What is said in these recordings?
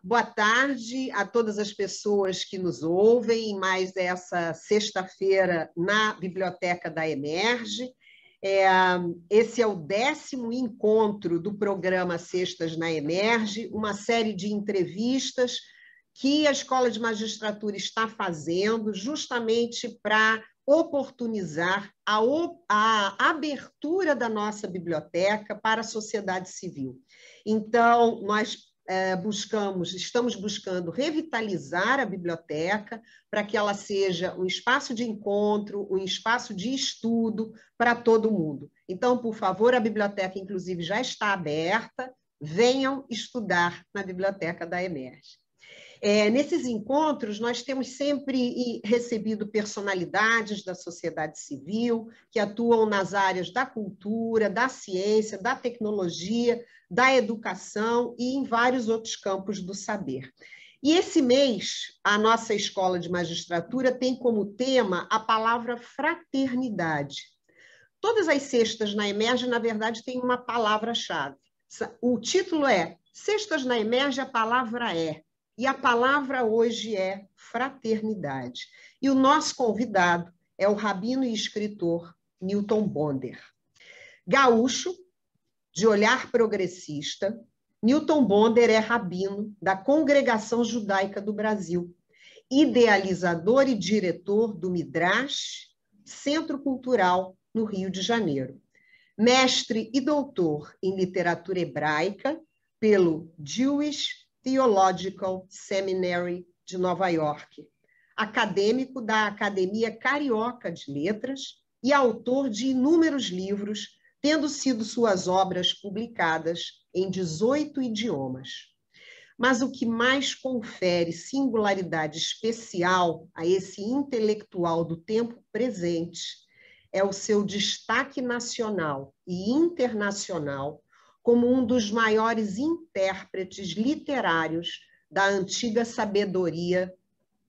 Boa tarde a todas as pessoas que nos ouvem em mais essa sexta-feira na Biblioteca da Emerge. Esse é o 10º encontro do programa Sextas na Emerge, uma série de entrevistas que a Escola de Magistratura está fazendo justamente para oportunizar a abertura da nossa biblioteca para a sociedade civil. Então, nós estamos buscando revitalizar a biblioteca para que ela seja um espaço de encontro, um espaço de estudo para todo mundo. Então, por favor, a biblioteca, inclusive, já está aberta, venham estudar na Biblioteca da Emerge. Nesses encontros, nós temos sempre recebido personalidades da sociedade civil que atuam nas áreas da cultura, da ciência, da tecnologia, da educação e em vários outros campos do saber. E esse mês, a nossa Escola de Magistratura tem como tema a palavra fraternidade. Todas as sextas na Emerge, na verdade, tem uma palavra-chave. O título é Sextas na Emerge, a palavra é. E a palavra hoje é fraternidade. E o nosso convidado é o rabino e escritor Newton Bonder. Gaúcho, de olhar progressista, Newton Bonder é rabino da Congregação Judaica do Brasil, idealizador e diretor do Midrash, Centro Cultural, no Rio de Janeiro. Mestre e doutor em literatura hebraica pelo Jewish Theological Seminary de Nova York, acadêmico da Academia Carioca de Letras e autor de inúmeros livros, tendo sido suas obras publicadas em 18 idiomas. Mas o que mais confere singularidade especial a esse intelectual do tempo presente é o seu destaque nacional e internacional como um dos maiores intérpretes literários da antiga sabedoria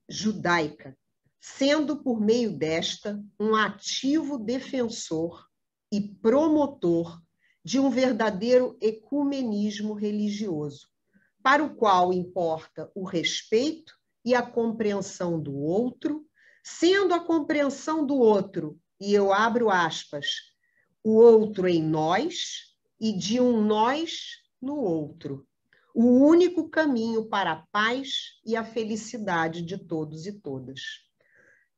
judaica, sendo por meio desta um ativo defensor e promotor de um verdadeiro ecumenismo religioso, para o qual importa o respeito e a compreensão do outro, sendo a compreensão do outro, e eu abro aspas, o outro em nós, e de um nós no outro, o único caminho para a paz e a felicidade de todos e todas.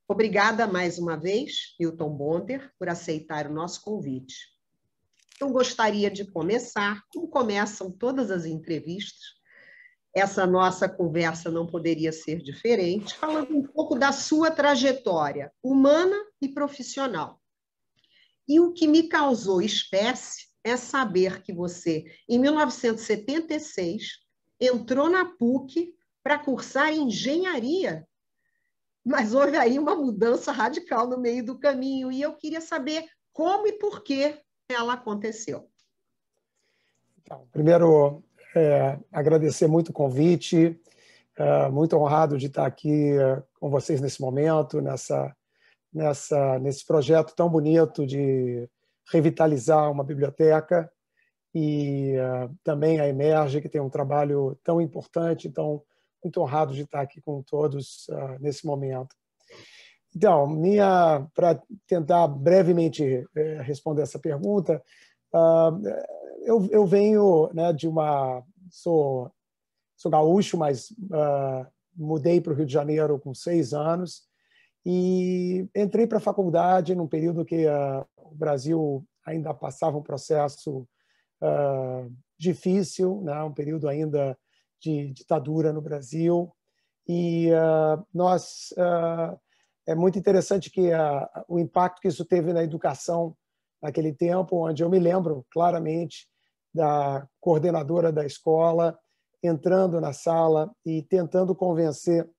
Obrigada mais uma vez, Newton Bonder, por aceitar o nosso convite. Eu gostaria de começar, como começam todas as entrevistas, essa nossa conversa não poderia ser diferente, falando um pouco da sua trajetória humana e profissional. E o que me causou espécie é saber que você, em 1976, entrou na PUC para cursar engenharia, mas houve aí uma mudança radical no meio do caminho, e eu queria saber como e por que ela aconteceu. Então, primeiro, agradecer muito o convite, muito honrado de estar aqui com vocês nesse momento, nesse projeto tão bonito de revitalizar uma biblioteca e também a Emerge, que tem um trabalho tão importante, então muito honrado de estar aqui com todos nesse momento. Então, para tentar brevemente responder essa pergunta, eu venho, né, sou gaúcho, mas mudei para o Rio de Janeiro com 6 anos e entrei para a faculdade num período que o Brasil ainda passava um processo difícil, né, um período ainda de ditadura no Brasil. E é muito interessante que o impacto que isso teve na educação naquele tempo, onde eu me lembro claramente da coordenadora da escola entrando na sala e tentando convencer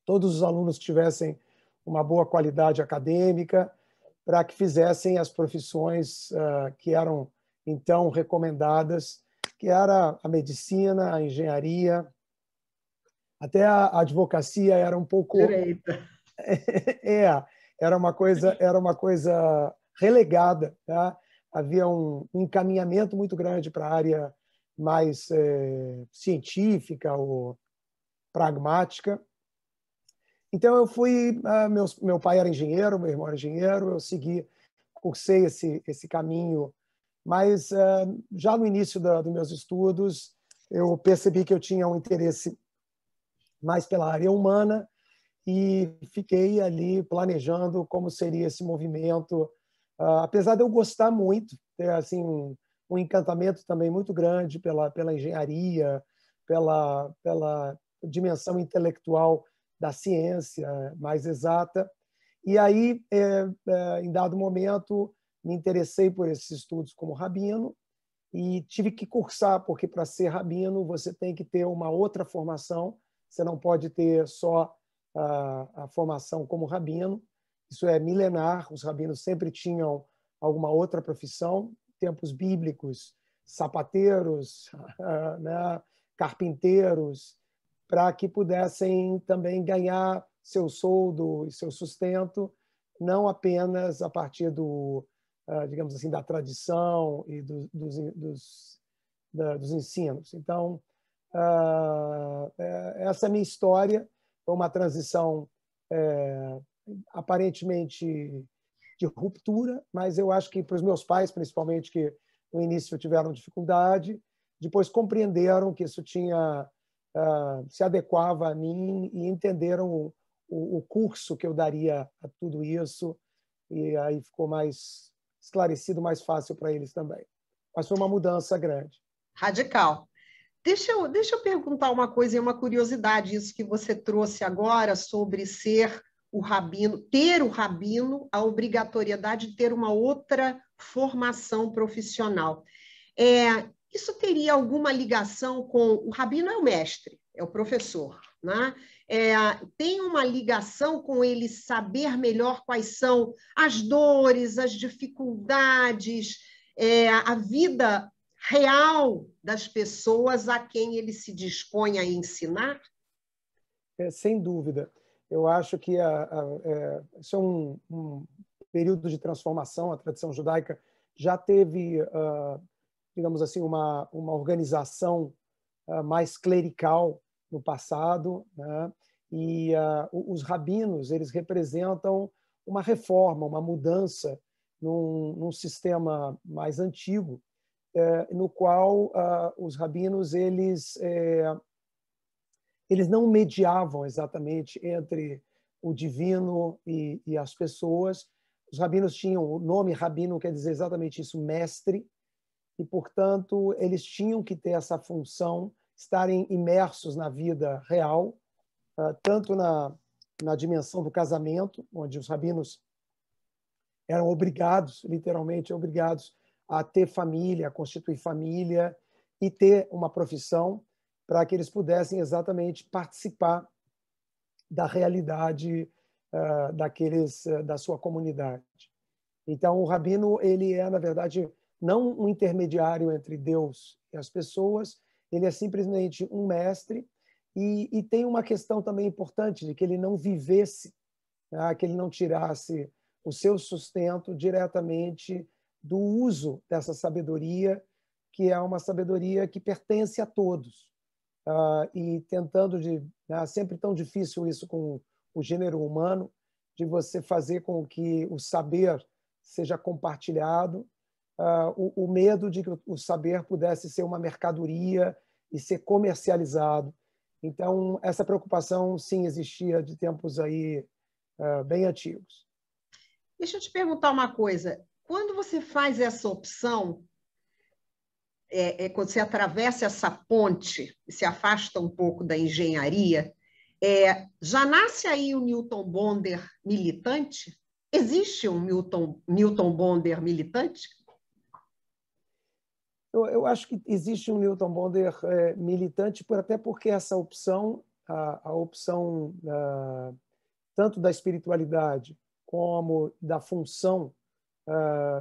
todos os alunos que tivessem uma boa qualidade acadêmica para que fizessem as profissões que eram então recomendadas, que era a medicina, a engenharia, até a advocacia era um pouco Direita. Era uma coisa relegada, tá? Havia um encaminhamento muito grande para a área mais científica ou pragmática. Então, eu fui... meu pai era engenheiro, meu irmão era engenheiro, eu cursei esse caminho, mas já no início dos meus estudos, eu percebi que eu tinha um interesse mais pela área humana e fiquei ali planejando como seria esse movimento, apesar de eu gostar muito, ter assim um encantamento também muito grande pela engenharia, pela dimensão intelectual da ciência mais exata. E aí, em dado momento, me interessei por esses estudos como rabino e tive que cursar, porque para ser rabino você tem que ter uma outra formação, você não pode ter só a formação como rabino, isso é milenar, os rabinos sempre tinham alguma outra profissão, tempos bíblicos, sapateiros, né, carpinteiros, para que pudessem também ganhar seu soldo e seu sustento, não apenas a partir digamos assim, da tradição e dos ensinos. Então, essa é a minha história. Foi uma transição aparentemente de ruptura, mas eu acho que para os meus pais, principalmente, que no início tiveram dificuldade, depois compreenderam que isso se adequava a mim e entenderam o curso que eu daria a tudo isso, e aí ficou mais esclarecido, mais fácil para eles também. Mas foi uma mudança grande. Radical. Deixa eu perguntar uma coisa, é uma curiosidade, isso que você trouxe agora sobre ser o rabino, ter o rabino, a obrigatoriedade de ter uma outra formação profissional. Isso teria alguma ligação com... O rabino é o mestre, é o professor, né? Tem uma ligação com ele saber melhor quais são as dores, as dificuldades, a vida real das pessoas a quem ele se dispõe a ensinar? Sem dúvida. Eu acho que isso é um período de transformação. A tradição judaica já teve, digamos assim, uma organização mais clerical no passado, né? E os rabinos, eles representam uma reforma, uma mudança num sistema mais antigo, no qual os rabinos eles não mediavam exatamente entre o divino e as pessoas. Os rabinos tinham o nome rabino, quer dizer exatamente isso, mestre, e portanto eles tinham que ter essa função, estarem imersos na vida real, tanto na dimensão do casamento, onde os rabinos eram obrigados, literalmente obrigados, a ter família, a constituir família e ter uma profissão para que eles pudessem exatamente participar da realidade da sua comunidade. Então, o rabino ele é, na verdade, não um intermediário entre Deus e as pessoas, ele é simplesmente um mestre e tem uma questão também importante de que ele não vivesse, né, que ele não tirasse o seu sustento diretamente do uso dessa sabedoria, que é uma sabedoria que pertence a todos. E tentando sempre tão difícil isso com o gênero humano, de você fazer com que o saber seja compartilhado, o medo de que o saber pudesse ser uma mercadoria e ser comercializado. Então, essa preocupação, sim, existia de tempos aí bem antigos. Deixa eu te perguntar uma coisa. Quando você faz essa opção, quando você atravessa essa ponte e se afasta um pouco da engenharia, já nasce aí o Newton Bonder militante? Existe um Newton Bonder militante? Eu acho que existe um Newton Bonder militante, até porque essa opção, a opção tanto da espiritualidade como da função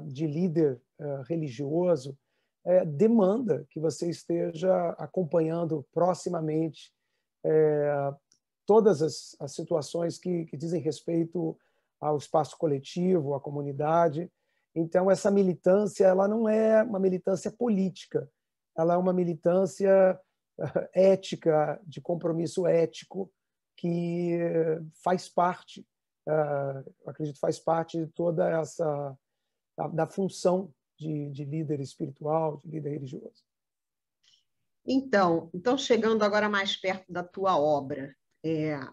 de líder religioso, demanda que você esteja acompanhando proximamente todas as situações que dizem respeito ao espaço coletivo, à comunidade. Então, essa militância ela não é uma militância política, ela é uma militância ética, de compromisso ético, que faz parte, acredito, faz parte de toda essa da função de líder espiritual, de líder religioso. Então, chegando agora mais perto da tua obra,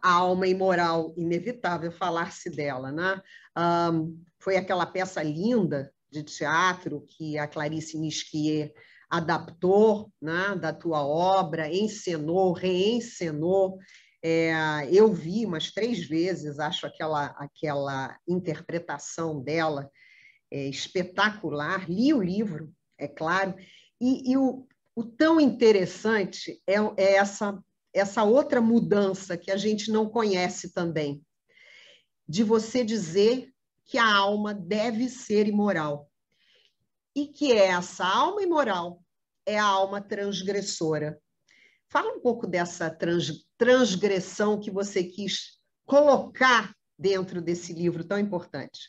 A Alma Imoral, inevitável falar-se dela, né? Foi aquela peça linda de teatro que a Clarice Nisquier adaptou, né, da tua obra, encenou, reencenou. Eu vi umas 3 vezes, acho aquela interpretação dela espetacular. Li o livro, é claro, e o tão interessante é essa outra mudança que a gente não conhece também, de você dizer que a alma deve ser imoral. E que essa alma imoral é a alma transgressora. Fala um pouco dessa transgressão que você quis colocar dentro desse livro tão importante.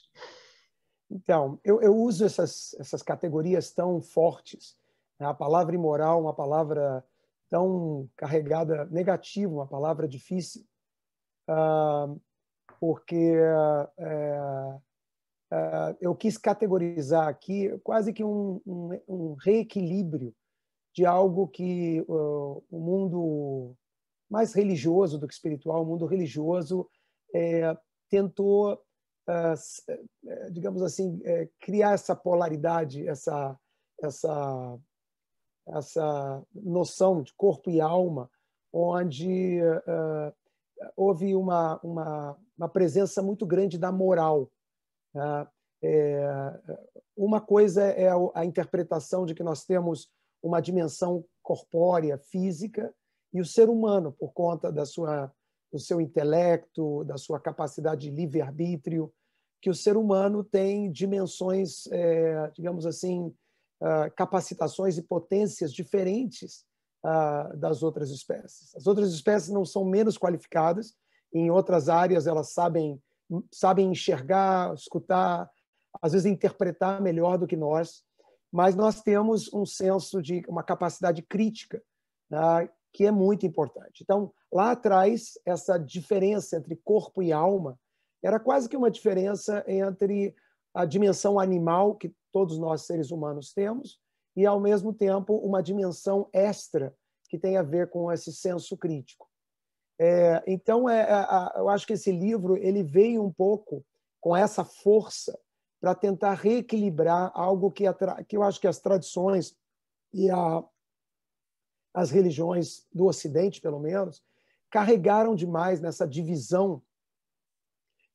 Então, eu uso essas categorias tão fortes. A palavra imoral, uma palavra tão carregada negativa, uma palavra difícil, porque eu quis categorizar aqui quase que um reequilíbrio de algo que o mundo mais religioso do que espiritual, o mundo religioso tentou, digamos assim, criar essa polaridade, essa noção de corpo e alma, onde houve uma presença muito grande da moral. Uma coisa é a interpretação de que nós temos uma dimensão corpórea, física, e o ser humano, por conta do seu intelecto, da sua capacidade de livre-arbítrio, que o ser humano tem dimensões, digamos assim, capacitações e potências diferentes das outras espécies. As outras espécies não são menos qualificadas, em outras áreas elas sabem enxergar, escutar, às vezes interpretar melhor do que nós, mas nós temos um senso de uma capacidade crítica, né, que é muito importante. Então, lá atrás, essa diferença entre corpo e alma era quase que uma diferença entre a dimensão animal que todos nós seres humanos temos e, ao mesmo tempo, uma dimensão extra que tem a ver com esse senso crítico. Então, eu acho que esse livro ele veio um pouco com essa força para tentar reequilibrar algo que eu acho que as tradições e as religiões do Ocidente, pelo menos, carregaram demais nessa divisão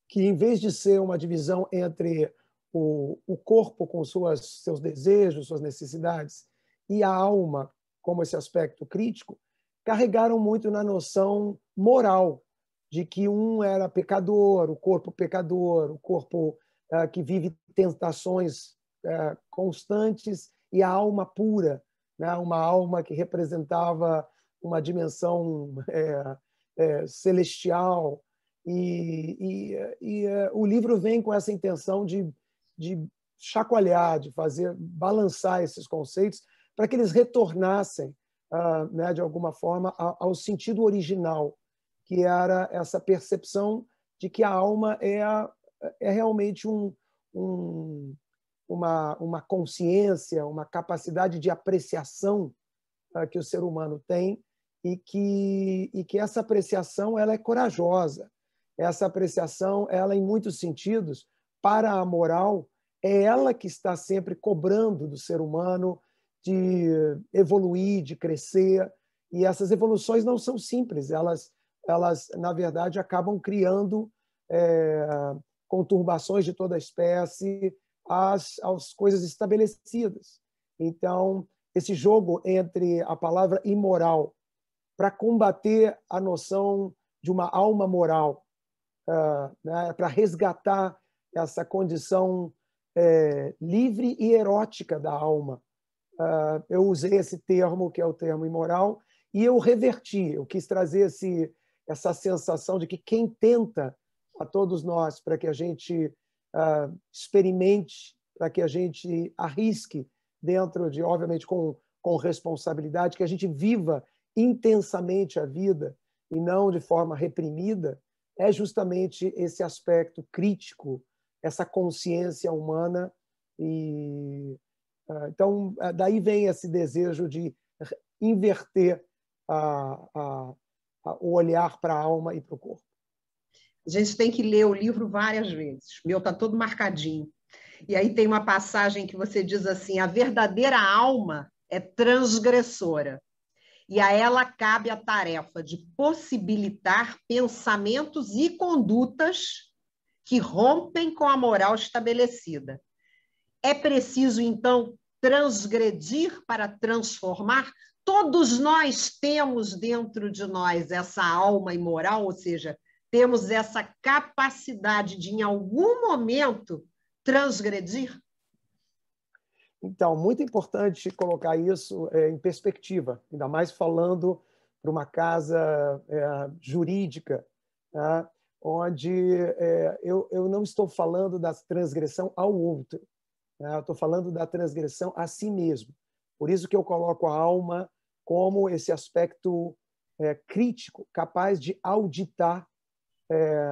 que, em vez de ser uma divisão entre o corpo com seus desejos, suas necessidades, e a alma como esse aspecto crítico, carregaram muito na noção moral de que um era pecador, o corpo que vive tentações constantes, e a alma pura, né? Uma alma que representava uma dimensão celestial. E o livro vem com essa intenção de chacoalhar, de balançar esses conceitos para que eles retornassem, né, de alguma forma, ao sentido original, que era essa percepção de que a alma é realmente uma consciência, uma capacidade de apreciação que o ser humano tem, e que essa apreciação ela é corajosa. Essa apreciação, ela, em muitos sentidos, para a moral, é ela que está sempre cobrando do ser humano de evoluir, de crescer, e essas evoluções não são simples, elas na verdade, acabam criando conturbações de toda a espécie às coisas estabelecidas. Então, esse jogo entre a palavra imoral para combater a noção de uma alma moral, né, para resgatar essa condição livre e erótica da alma. Eu usei esse termo, que é o termo imoral, e eu reverti, eu quis trazer essa sensação de que quem tenta a todos nós para que a gente experimente, para que a gente arrisque dentro de, obviamente, com com responsabilidade, que a gente viva intensamente a vida e não de forma reprimida, é justamente esse aspecto crítico, essa consciência humana. E então daí vem esse desejo de inverter o olhar para a alma e para o corpo. A gente tem que ler o livro várias vezes. O meu está todo marcadinho. E aí tem uma passagem que você diz assim: a verdadeira alma é transgressora, e a ela cabe a tarefa de possibilitar pensamentos e condutas que rompem com a moral estabelecida. É preciso, então, transgredir para transformar? Todos nós temos dentro de nós essa alma imoral, ou seja, temos essa capacidade de, em algum momento, transgredir? Então, muito importante colocar isso em perspectiva, ainda mais falando para uma casa jurídica, tá? Onde eu não estou falando da transgressão ao outro, tá? Eu estou falando da transgressão a si mesmo. Por isso que eu coloco a alma como esse aspecto crítico, capaz de auditar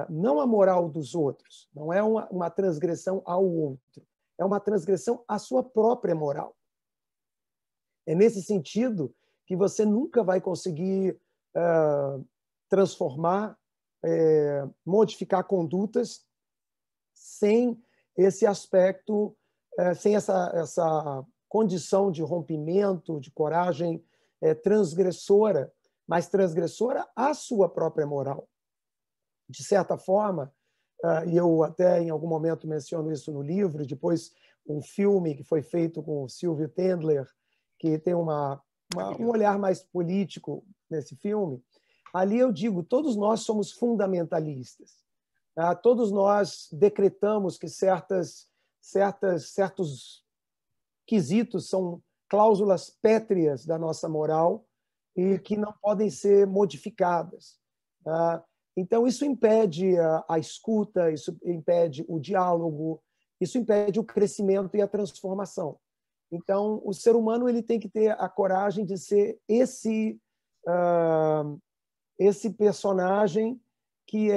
não a moral dos outros, não é uma transgressão ao outro, é uma transgressão à sua própria moral. É nesse sentido que você nunca vai conseguir transformar, modificar condutas sem esse aspecto, sem essa condição de rompimento, de coragem transgressora, mas transgressora à sua própria moral. De certa forma, e eu até em algum momento menciono isso no livro, depois um filme que foi feito com o Sylvia Tendler, que tem um olhar mais político nesse filme, ali eu digo, todos nós somos fundamentalistas. Tá? Todos nós decretamos que certos quesitos são cláusulas pétreas da nossa moral e que não podem ser modificadas. Tá? Então, isso impede a escuta, isso impede o diálogo, isso impede o crescimento e a transformação. Então, o ser humano ele tem que ter a coragem de ser esse personagem que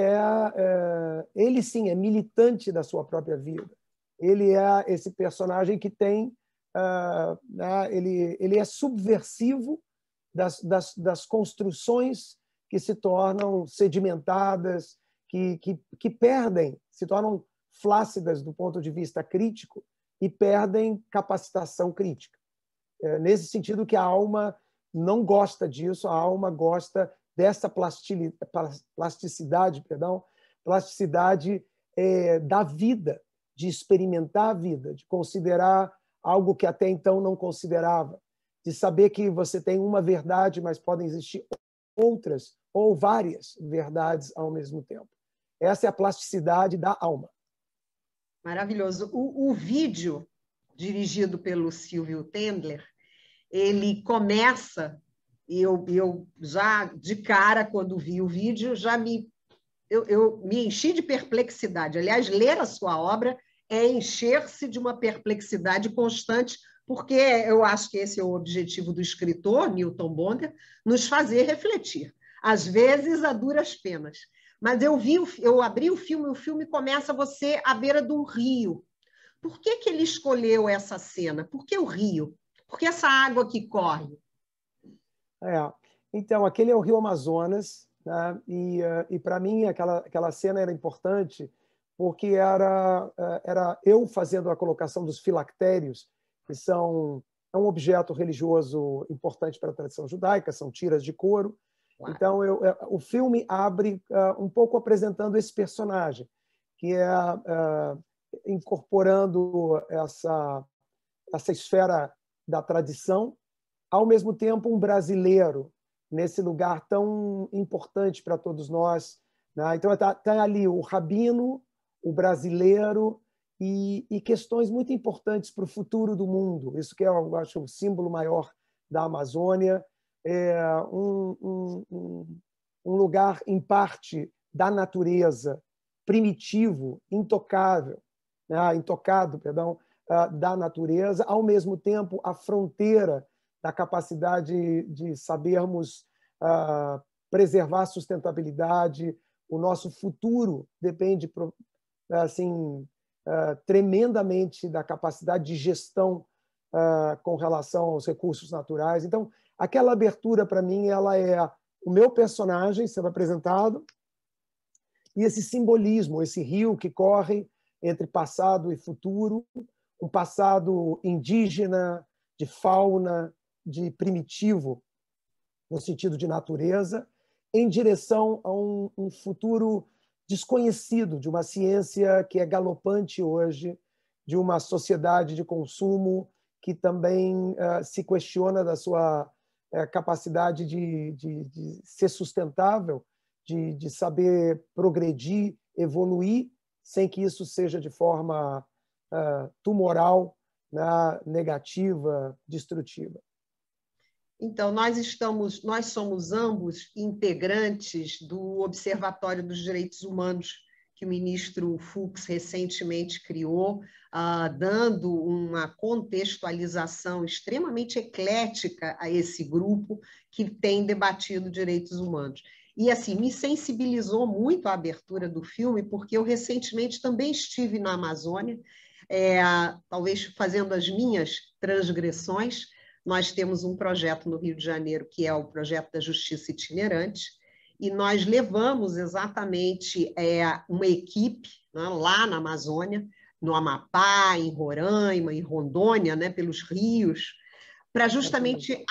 ele sim é militante da sua própria vida. Ele é esse personagem que tem, ele é subversivo das construções que se tornam sedimentadas, que perdem, se tornam flácidas do ponto de vista crítico e perdem capacitação crítica. Nesse sentido que a alma não gosta disso, a alma gosta dessa plasticidade da vida, de experimentar a vida, de considerar algo que até então não considerava, de saber que você tem uma verdade, mas podem existir outras ou várias verdades ao mesmo tempo. Essa é a plasticidade da alma. Maravilhoso. O vídeo, dirigido pelo Sylvia Tendler, ele começa, e eu já, de cara, quando vi o vídeo, eu me enchi de perplexidade. Aliás, ler a sua obra é encher-se de uma perplexidade constante, porque eu acho que esse é o objetivo do escritor, Newton Bonder, nos fazer refletir, às vezes a duras penas. Mas eu abri o filme começa você à beira de um rio. Por que ele escolheu essa cena? Por que o rio? Por que essa água que corre? Então, aquele é o Rio Amazonas, né? E para mim aquela cena era importante porque era eu fazendo a colocação dos filactérios, que é um objeto religioso importante para a tradição judaica, são tiras de couro. Claro. Então, o filme abre um pouco apresentando esse personagem, que é incorporando essa esfera da tradição, ao mesmo tempo um brasileiro, nesse lugar tão importante para todos nós, né? Então, está ali o rabino, o brasileiro e questões muito importantes para o futuro do mundo. Isso que eu acho o símbolo maior da Amazônia, um lugar, em parte, da natureza, primitivo, intocado, da natureza, ao mesmo tempo a fronteira da capacidade de sabermos preservar a sustentabilidade. O nosso futuro depende assim, tremendamente da capacidade de gestão com relação aos recursos naturais. Então, aquela abertura, para mim, ela é o meu personagem sendo apresentado e esse simbolismo, esse rio que corre entre passado e futuro, um passado indígena, de fauna, de primitivo, no sentido de natureza, em direção a um futuro desconhecido, de uma ciência que é galopante hoje, de uma sociedade de consumo que também se questiona da sua capacidade de ser sustentável, de saber progredir, evoluir, sem que isso seja de forma tumoral, né, negativa, destrutiva. Então, nós somos ambos integrantes do Observatório dos Direitos Humanos, que o ministro Fux recentemente criou, dando uma contextualização extremamente eclética a esse grupo que tem debatido direitos humanos. E, assim, me sensibilizou muito a abertura do filme, porque eu recentemente também estive na Amazônia, talvez fazendo as minhas transgressões. Nós temos um projeto no Rio de Janeiro, que é o projeto da Justiça Itinerante, e nós levamos exatamente uma equipe, né, lá na Amazônia, no Amapá, em Roraima, em Rondônia, né, pelos rios, para justamente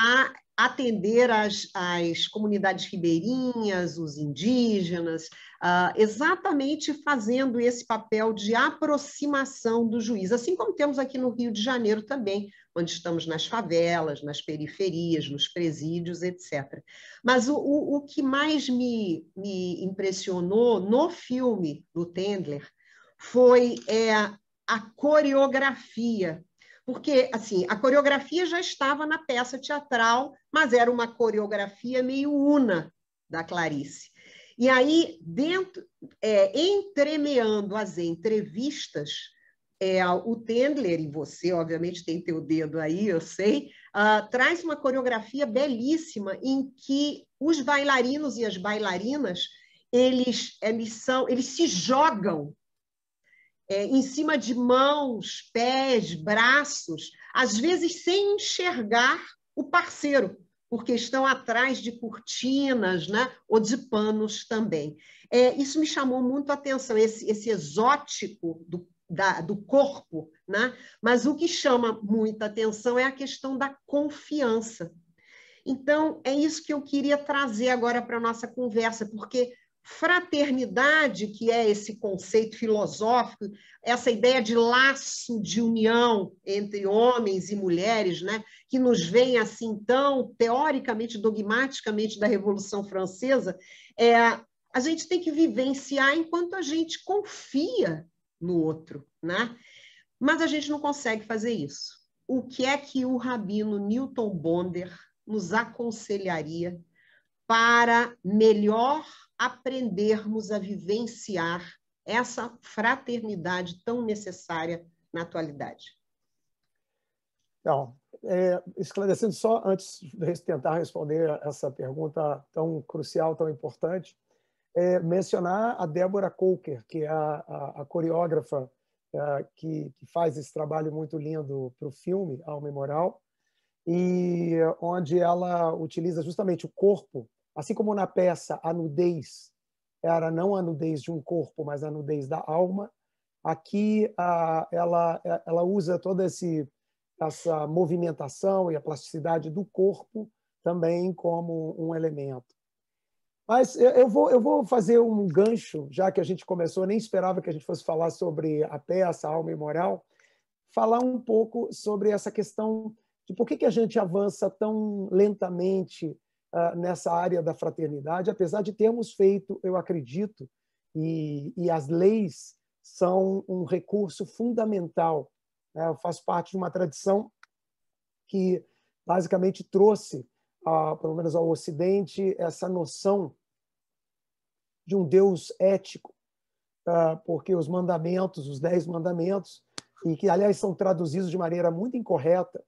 atender as comunidades ribeirinhas, os indígenas, exatamente fazendo esse papel de aproximação do juiz, assim como temos aqui no Rio de Janeiro também, onde estamos nas favelas, nas periferias, nos presídios, etc. Mas o que mais me impressionou no filme do Tendler foi a coreografia, porque assim, a coreografia já estava na peça teatral, mas era uma coreografia meio una da Clarice. E aí, entremeando as entrevistas, o Tendler, e você, obviamente, tem teu dedo aí, eu sei, traz uma coreografia belíssima em que os bailarinos e as bailarinas, eles se jogam em cima de mãos, pés, braços, às vezes sem enxergar o parceiro, porque estão atrás de cortinas, né, ou de panos também. Isso me chamou muito a atenção, esse exótico do corpo, né? Mas o que chama muita atenção é a questão da confiança. Então, é isso que eu queria trazer agora para a nossa conversa, porque fraternidade, que é esse conceito filosófico, essa ideia de laço de união entre homens e mulheres, né, que nos vem assim tão teoricamente, dogmaticamente da Revolução Francesa, a gente tem que vivenciar enquanto a gente confia no outro, né? Mas a gente não consegue fazer isso. O que é que o rabino Newton Bonder nos aconselharia para melhor aprendermos a vivenciar essa fraternidade tão necessária na atualidade? Então, esclarecendo só antes de tentar responder essa pergunta tão crucial, tão importante, mencionar a Débora Coker, que é a coreógrafa que faz esse trabalho muito lindo para o filme Alma e Moral, e onde ela utiliza justamente o corpo, assim como na peça a nudez era não a nudez de um corpo, mas a nudez da alma. Aqui ela usa toda essa movimentação e a plasticidade do corpo também como um elemento. Mas eu vou fazer um gancho, já que a gente começou, nem esperava que a gente fosse falar sobre a peça Alma e Moral, falar um pouco sobre essa questão de por que a gente avança tão lentamente nessa área da fraternidade, apesar de termos feito, eu acredito, e as leis são um recurso fundamental. Eu faço parte de uma tradição que basicamente trouxe, pelo menos ao Ocidente, essa noção de um Deus ético, porque os mandamentos, os 10 mandamentos, e que, aliás, são traduzidos de maneira muito incorreta,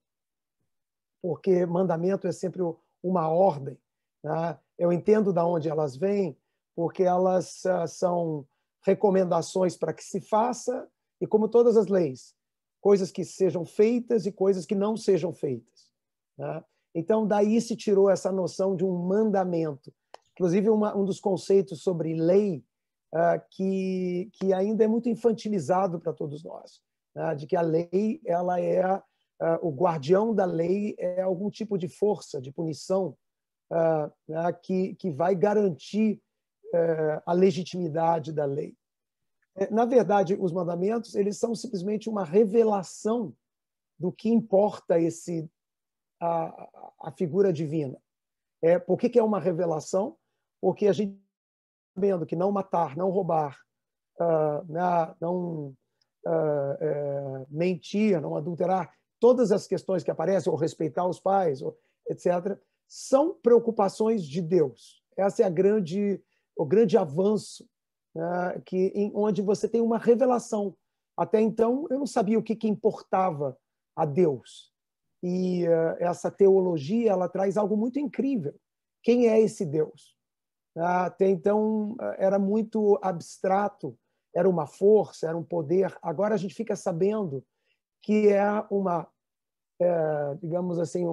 porque mandamento é sempre uma ordem, né? Eu entendo de onde elas vêm, porque elas são recomendações para que se faça, e como todas as leis, coisas que sejam feitas e coisas que não sejam feitas, né? Então, daí se tirou essa noção de um mandamento. Inclusive, um dos conceitos sobre lei que ainda é muito infantilizado para todos nós, né? De que a lei, ela é o guardião da lei, é algum tipo de força, de punição, né? que vai garantir a legitimidade da lei. Na verdade, os mandamentos, eles são simplesmente uma revelação do que importa a figura divina. Por que é uma revelação? Porque a gente sabendo que não matar, não roubar, não mentir, não adulterar, todas as questões que aparecem, ou respeitar os pais, etc., são preocupações de Deus. Essa é o grande avanço, né, onde você tem uma revelação. Até então, eu não sabia o que importava a Deus. E essa teologia, ela traz algo muito incrível. Quem é esse Deus? Até então, era muito abstrato, era uma força, era um poder. Agora a gente fica sabendo que é digamos assim,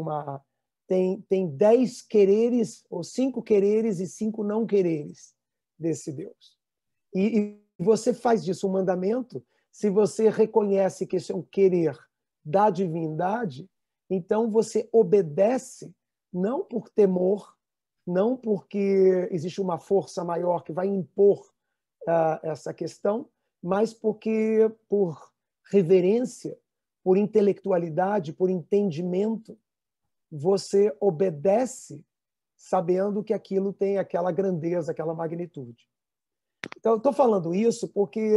tem 10 quereres, ou 5 quereres e 5 não quereres desse Deus. E você faz disso um mandamento, se você reconhece que esse é um querer da divindade, então você obedece, não por temor, não porque existe uma força maior que vai impor essa questão, mas porque por reverência, por intelectualidade, por entendimento, você obedece sabendo que aquilo tem aquela grandeza, aquela magnitude. Então, estou falando isso porque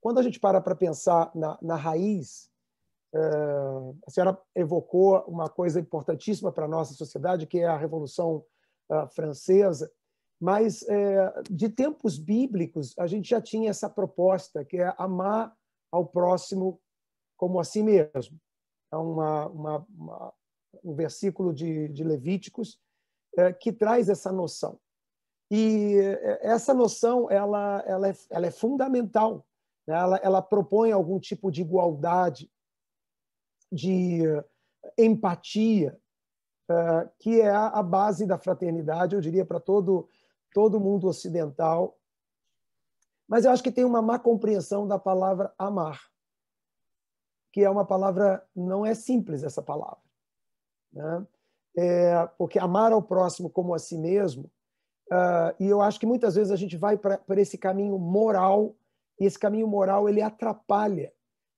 quando a gente para pensar na raiz, a senhora evocou uma coisa importantíssima para a nossa sociedade, que é a Revolução Francesa, mas de tempos bíblicos a gente já tinha essa proposta, que é amar ao próximo como a si mesmo. É um versículo de Levíticos que traz essa noção. E essa noção ela é fundamental, né? Ela propõe algum tipo de igualdade, de empatia, que é a base da fraternidade, eu diria, para todo mundo ocidental. Mas eu acho que tem uma má compreensão da palavra amar, que é uma palavra, não é simples essa palavra, né? Porque amar ao próximo como a si mesmo, e eu acho que muitas vezes a gente vai para esse caminho moral, e esse caminho moral ele atrapalha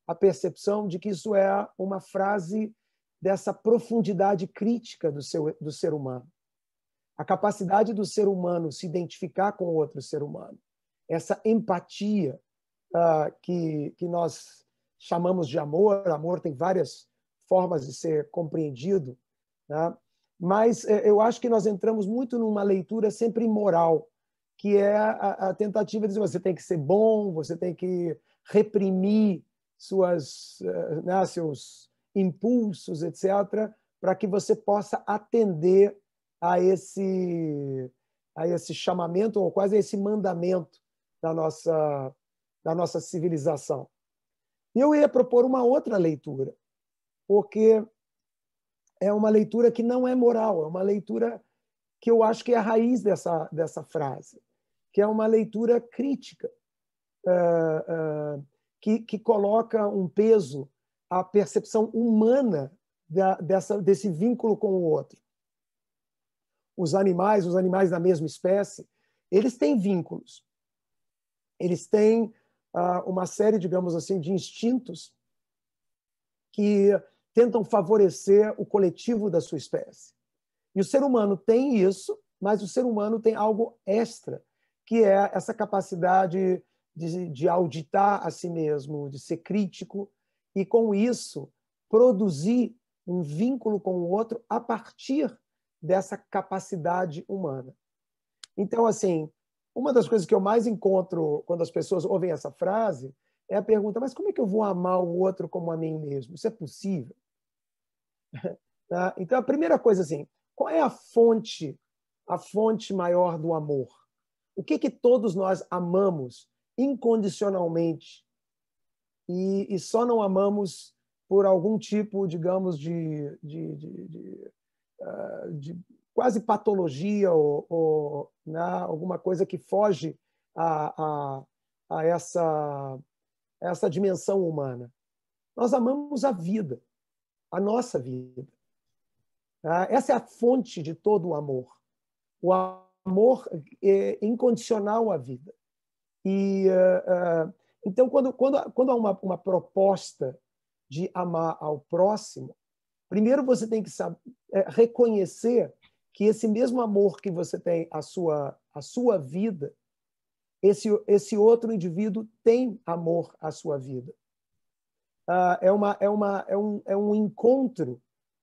a percepção de que isso é uma frase dessa profundidade crítica do ser humano. A capacidade do ser humano se identificar com outro ser humano, essa empatia que nós chamamos de amor. Amor tem várias formas de ser compreendido, né? Mas eu acho que nós entramos muito numa leitura sempre moral, que é a tentativa de dizer você tem que ser bom, você tem que reprimir seus impulsos, etc., para que você possa atender a esse chamamento, ou quase a esse mandamento da nossa civilização. E eu ia propor uma outra leitura, porque é uma leitura que não é moral, é uma leitura que eu acho que é a raiz dessa frase, que é uma leitura crítica, que coloca um peso à percepção humana desse vínculo com o outro. Os animais da mesma espécie, eles têm vínculos. Eles têm uma série, digamos assim, de instintos que tentam favorecer o coletivo da sua espécie. E o ser humano tem isso, mas o ser humano tem algo extra, que é essa capacidade de auditar a si mesmo, de ser crítico, e com isso produzir um vínculo com o outro a partir dessa capacidade humana. Então, assim, uma das coisas que eu mais encontro quando as pessoas ouvem essa frase é a pergunta: mas como é que eu vou amar o outro como a mim mesmo? Isso é possível? Tá? Então, a primeira coisa, assim, qual é a fonte maior do amor? O que todos nós amamos incondicionalmente e só não amamos por algum tipo, digamos, de quase patologia ou né, alguma coisa que foge a essa dimensão humana. Nós amamos a vida, a nossa vida. Essa é a fonte de todo o amor. O amor é incondicional à vida. E então, quando há uma proposta de amar ao próximo, primeiro você tem que reconhecer que esse mesmo amor que você tem à sua vida, esse outro indivíduo tem amor à sua vida. É um encontro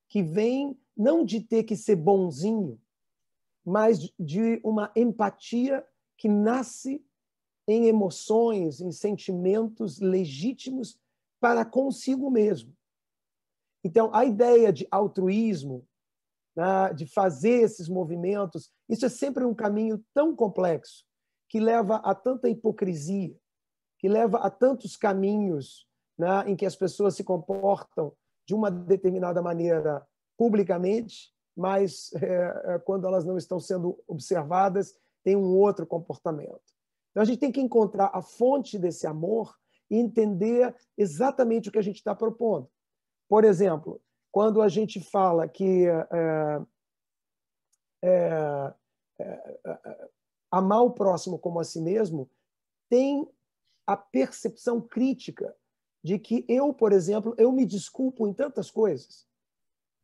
que vem não de ter que ser bonzinho, mas de uma empatia que nasce em emoções, em sentimentos legítimos para consigo mesmo. Então, a ideia de altruísmo, né, de fazer esses movimentos, isso é sempre um caminho tão complexo, que leva a tanta hipocrisia, que leva a tantos caminhos, né, em que as pessoas se comportam de uma determinada maneira publicamente, mas quando elas não estão sendo observadas, tem um outro comportamento. Então, a gente tem que encontrar a fonte desse amor e entender exatamente o que a gente está propondo. Por exemplo, quando a gente fala que amar o próximo como a si mesmo, tem a percepção crítica de que eu, por exemplo, eu me desculpo em tantas coisas.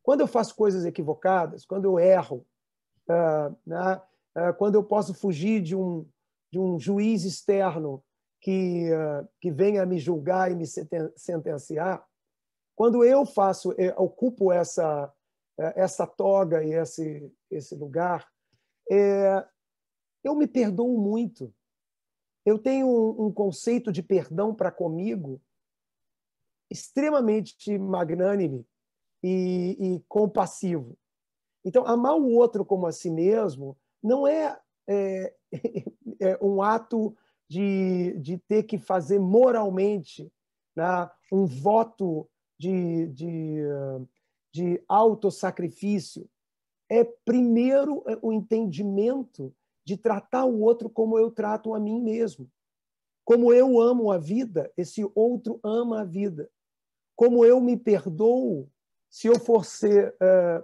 Quando eu faço coisas equivocadas, quando eu erro, né, quando eu posso fugir de um juiz externo que venha me julgar e me sentenciar, quando eu ocupo essa toga e esse lugar, eu me perdoo muito. Eu tenho um conceito de perdão para comigo extremamente magnânime e compassivo. Então, amar o outro como a si mesmo não é um ato de ter que fazer moralmente, né, um voto de autossacrifício. É, primeiro, o entendimento de tratar o outro como eu trato a mim mesmo. Como eu amo a vida, esse outro ama a vida. Como eu me perdoo, se eu for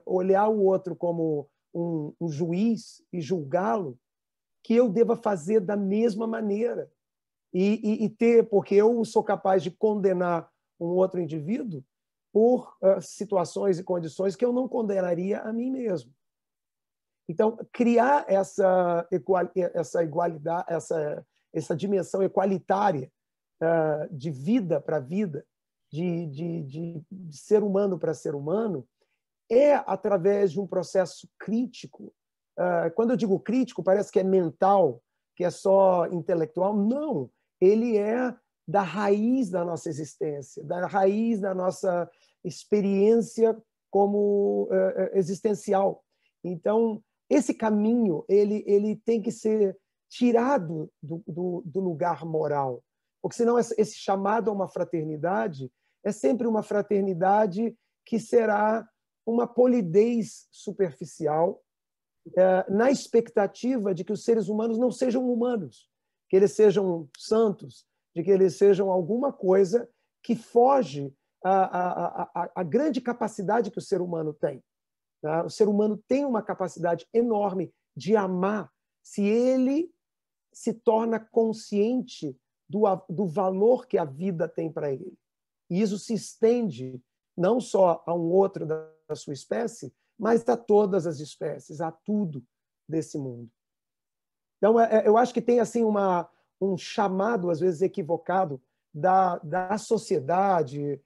olhar o outro como um juiz e julgá-lo, que eu deva fazer da mesma maneira. Porque eu sou capaz de condenar um outro indivíduo por situações e condições que eu não condenaria a mim mesmo. Então, criar essa igualdade, essa dimensão equalitária de vida para vida, de ser humano para ser humano, é através de um processo crítico. Quando eu digo crítico, parece que é mental, que é só intelectual. Não, ele é da raiz da nossa existência, da raiz da nossa experiência como existencial. Então, esse caminho ele tem que ser tirado do lugar moral, porque senão esse chamado a uma fraternidade é sempre uma fraternidade que será uma polidez superficial, na expectativa de que os seres humanos não sejam humanos, que eles sejam santos, de que eles sejam alguma coisa que foge à grande capacidade que o ser humano tem. Tá? O ser humano tem uma capacidade enorme de amar se ele se torna consciente do valor que a vida tem para ele. E isso se estende não só a um outro da sua espécie, mas a todas as espécies, a tudo desse mundo. Então, eu acho que tem assim um chamado, às vezes equivocado, da sociedade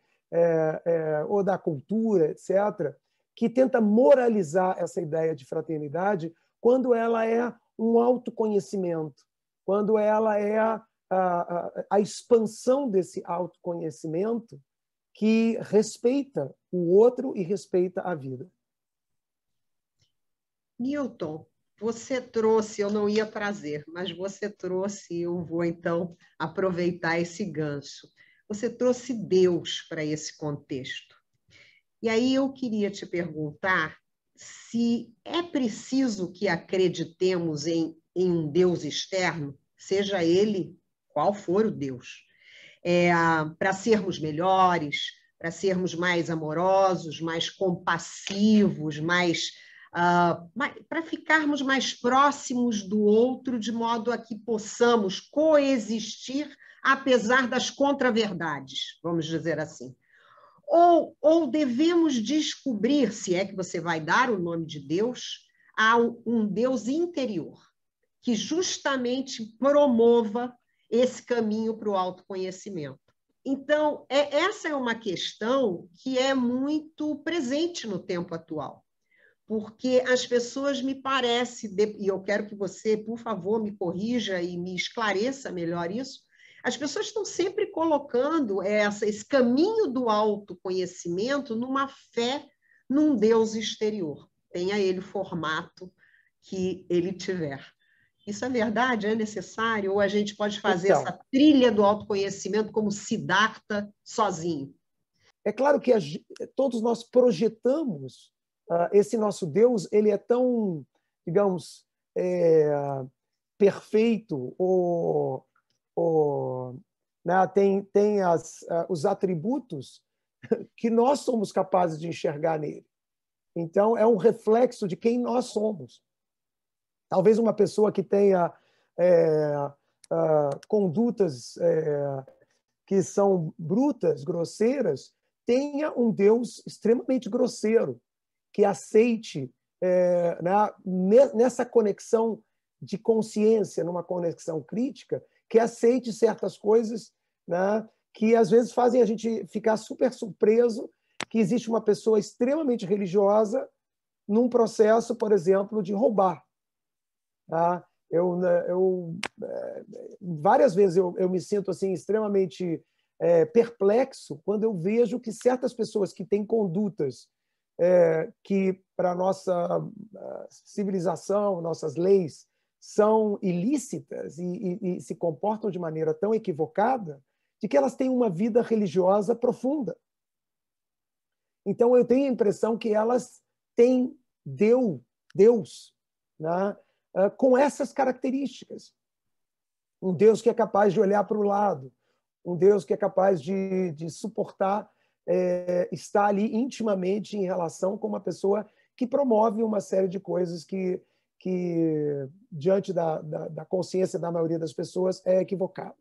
ou da cultura, etc., que tenta moralizar essa ideia de fraternidade quando ela é um autoconhecimento, quando ela é a expansão desse autoconhecimento que respeita o outro e respeita a vida. Newton, você trouxe, eu não ia trazer, mas você trouxe, eu vou então aproveitar esse gancho. Você trouxe Deus para esse contexto. E aí eu queria te perguntar se é preciso que acreditemos em um Deus externo, seja ele qual for o Deus, para sermos melhores, para sermos mais amorosos, mais compassivos, para ficarmos mais próximos do outro, de modo a que possamos coexistir, apesar das contraverdades, vamos dizer assim. Ou devemos descobrir, se é que você vai dar o nome de Deus, a um Deus interior, que justamente promova esse caminho para o autoconhecimento. Então, essa é uma questão que é muito presente no tempo atual, porque as pessoas me parece, e eu quero que você, por favor, me corrija e me esclareça melhor isso, as pessoas estão sempre colocando esse caminho do autoconhecimento numa fé num Deus exterior, tenha ele o formato que ele tiver. Isso é verdade? É necessário? Ou a gente pode fazer essa trilha do autoconhecimento como Siddhartha sozinho? É claro que todos nós projetamos esse nosso Deus, ele é tão, digamos, perfeito, né, tem os atributos que nós somos capazes de enxergar nele. Então, é um reflexo de quem nós somos. Talvez uma pessoa que tenha condutas que são brutas, grosseiras, tenha um Deus extremamente grosseiro, que aceite nessa conexão de consciência, numa conexão crítica, que aceite certas coisas, né, que às vezes fazem a gente ficar super surpreso que existe uma pessoa extremamente religiosa num processo, por exemplo, de roubar. Tá? Várias vezes eu me sinto assim extremamente perplexo quando eu vejo que certas pessoas que têm condutas que para a nossa civilização, nossas leis, são ilícitas e se comportam de maneira tão equivocada, de que elas têm uma vida religiosa profunda. Então, eu tenho a impressão que elas têm Deus, né, com essas características. Um Deus que é capaz de olhar para o lado, um Deus que é capaz de suportar estar ali intimamente em relação com uma pessoa que promove uma série de coisas que diante da consciência da maioria das pessoas, é equivocado.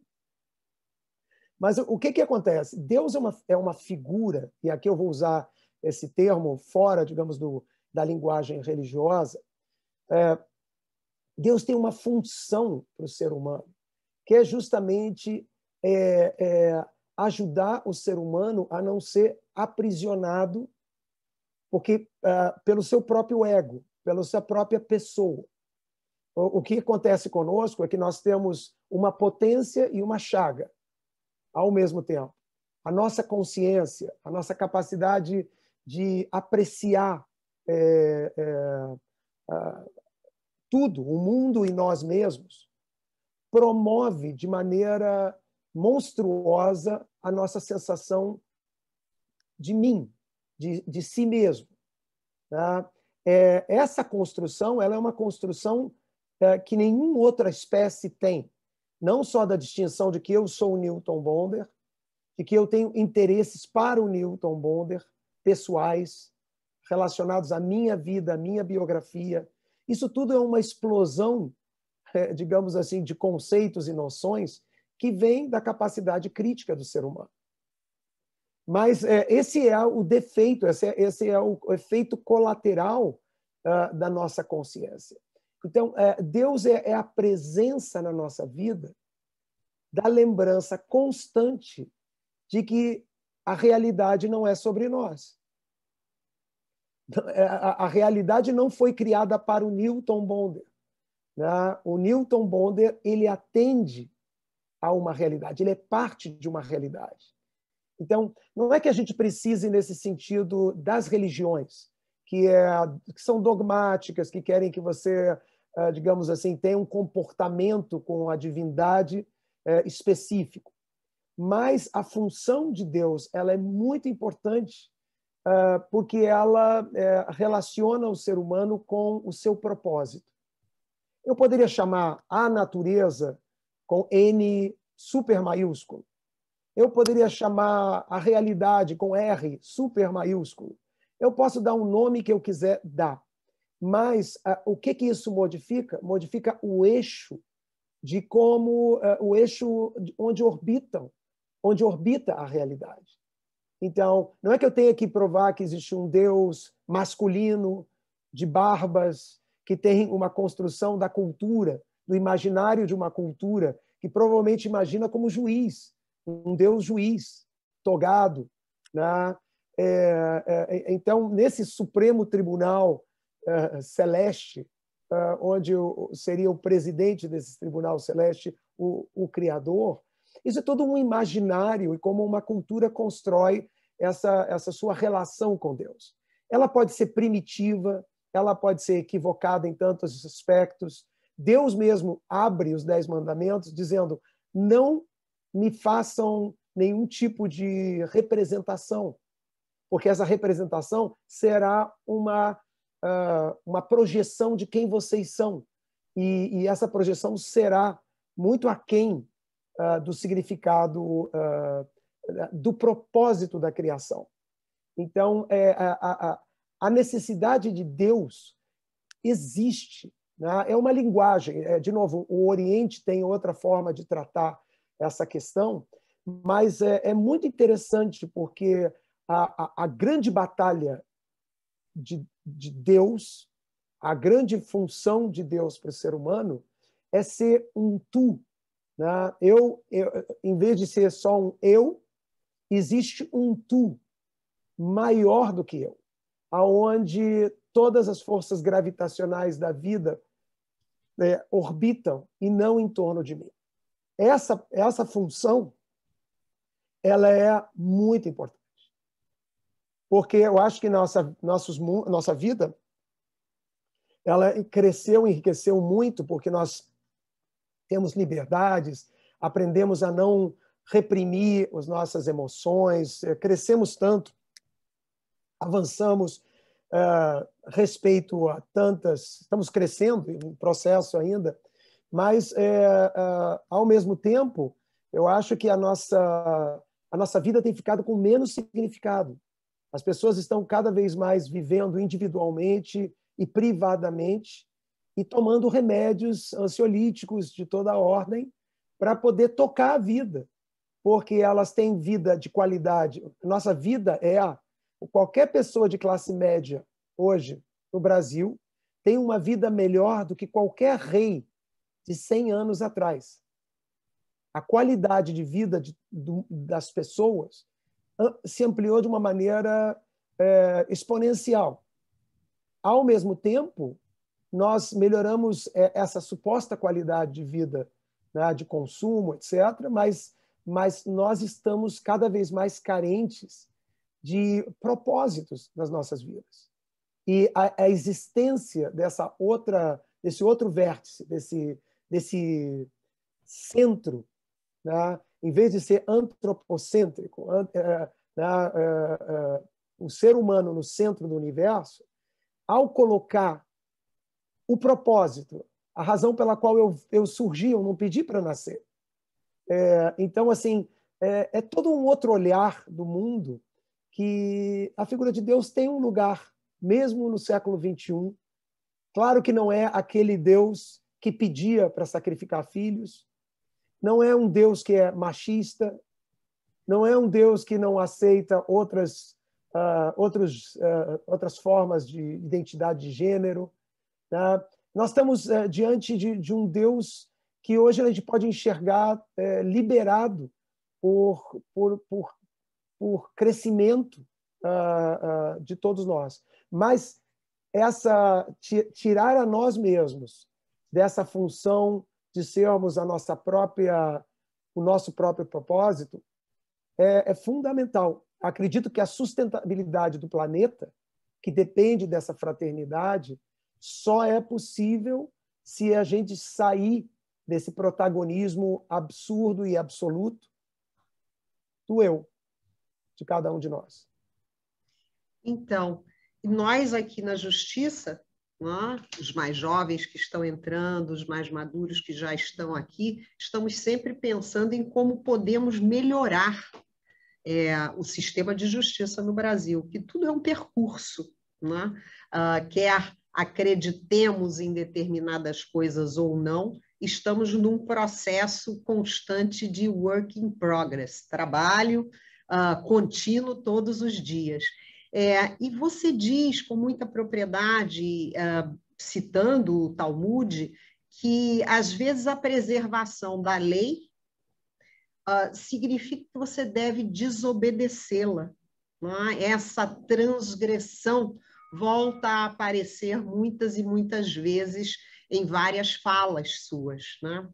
Mas o que acontece? Deus é uma figura, e aqui eu vou usar esse termo fora, digamos, da linguagem religiosa. Deus tem uma função para o ser humano, que é justamente ajudar o ser humano a não ser aprisionado pelo seu próprio ego, pela sua própria pessoa. O que acontece conosco é que nós temos uma potência e uma chaga ao mesmo tempo. A nossa consciência, a nossa capacidade de apreciar tudo, o mundo e nós mesmos, promove de maneira monstruosa a nossa sensação de mim, de si mesmo. Tá? Essa construção ela é uma construção que nenhuma outra espécie tem. Não só da distinção de que eu sou o Newton Bonder, de que eu tenho interesses para o Newton Bonder, pessoais, relacionados à minha vida, à minha biografia. Isso tudo é uma explosão, digamos assim, de conceitos e noções que vem da capacidade crítica do ser humano. Mas esse é o defeito, esse é o efeito colateral da nossa consciência. Então, Deus é a presença na nossa vida da lembrança constante de que a realidade não é sobre nós. A realidade não foi criada para o Newton Bonder. Né? O Newton Bonder ele atende a uma realidade, ele é parte de uma realidade. Então, não é que a gente precise, nesse sentido, das religiões, que são dogmáticas, que querem que você, digamos assim, tenha um comportamento com a divindade específico. Mas a função de Deus ela é muito importante porque ela relaciona o ser humano com o seu propósito. Eu poderia chamar a natureza com N super maiúsculo. Eu poderia chamar a realidade com R super maiúsculo. Eu posso dar um nome que eu quiser dar. Mas o que isso modifica? Modifica o eixo de como o eixo onde orbita a realidade. Então, não é que eu tenha que provar que existe um Deus masculino, de barbas, que tem uma construção da cultura, do imaginário de uma cultura, que provavelmente imagina como juiz, um Deus juiz, togado. Né? Então, nesse Supremo Tribunal Celeste, onde seria o presidente desse Tribunal Celeste, o Criador, isso é todo um imaginário e como uma cultura constrói essa sua relação com Deus. Ela pode ser primitiva, ela pode ser equivocada em tantos aspectos. Deus mesmo abre os 10 mandamentos dizendo: não me façam nenhum tipo de representação, porque essa representação será uma projeção de quem vocês são. E essa projeção será muito aquém do significado, do propósito da criação. Então, a necessidade de Deus existe. Né? É uma linguagem. De novo, o Oriente tem outra forma de tratar essa questão, mas é muito interessante porque a grande batalha de Deus, a grande função de Deus para o ser humano é ser um tu. Né? Em vez de ser só um eu, existe um tu maior do que eu, aonde todas as forças gravitacionais da vida orbitam e não em torno de mim. Essa função ela é muito importante. Porque eu acho que nossa vida ela cresceu, enriqueceu muito, porque nós temos liberdades, aprendemos a não reprimir as nossas emoções, crescemos tanto, avançamos respeito a tantas... Estamos crescendo em processo ainda, mas, ao mesmo tempo, eu acho que a nossa vida tem ficado com menos significado. As pessoas estão cada vez mais vivendo individualmente e privadamente e tomando remédios ansiolíticos de toda a ordem para poder tocar a vida, porque elas têm vida de qualidade. Nossa vida qualquer pessoa de classe média hoje no Brasil tem uma vida melhor do que qualquer rei de 100 anos atrás. A qualidade de vida das pessoas se ampliou de uma maneira exponencial. Ao mesmo tempo, nós melhoramos essa suposta qualidade de vida, né, de consumo, etc., mas nós estamos cada vez mais carentes de propósitos nas nossas vidas. E a existência desse outro vértice, desse centro, né, em vez de ser antropocêntrico, o ser humano no centro do universo, ao colocar o propósito, a razão pela qual eu surgi, eu não pedi para nascer. Então, assim, é todo um outro olhar do mundo que a figura de Deus tem um lugar, mesmo no século XXI. Claro que não é aquele Deus que pedia para sacrificar filhos, não é um Deus que é machista, não é um Deus que não aceita outras formas de identidade de gênero. Né? Nós estamos diante de um Deus que hoje a gente pode enxergar liberado por crescimento de todos nós. Mas tirar a nós mesmos dessa função de sermos o nosso próprio propósito é fundamental. Acredito que a sustentabilidade do planeta que depende dessa fraternidade, só é possível se a gente sair desse protagonismo absurdo e absoluto do eu, de cada um de nós. Então, nós aqui na Justiça, né, os mais jovens que estão entrando, os mais maduros que já estão aqui, estamos sempre pensando em como podemos melhorar o sistema de justiça no Brasil, que tudo é um percurso, né? Quer acreditemos em determinadas coisas ou não, estamos num processo constante de work in progress, trabalho contínuo todos os dias. E você diz com muita propriedade, citando o Talmud, que às vezes a preservação da lei significa que você deve desobedecê-la. Essa transgressão volta a aparecer muitas e muitas vezes em várias falas suas. Né?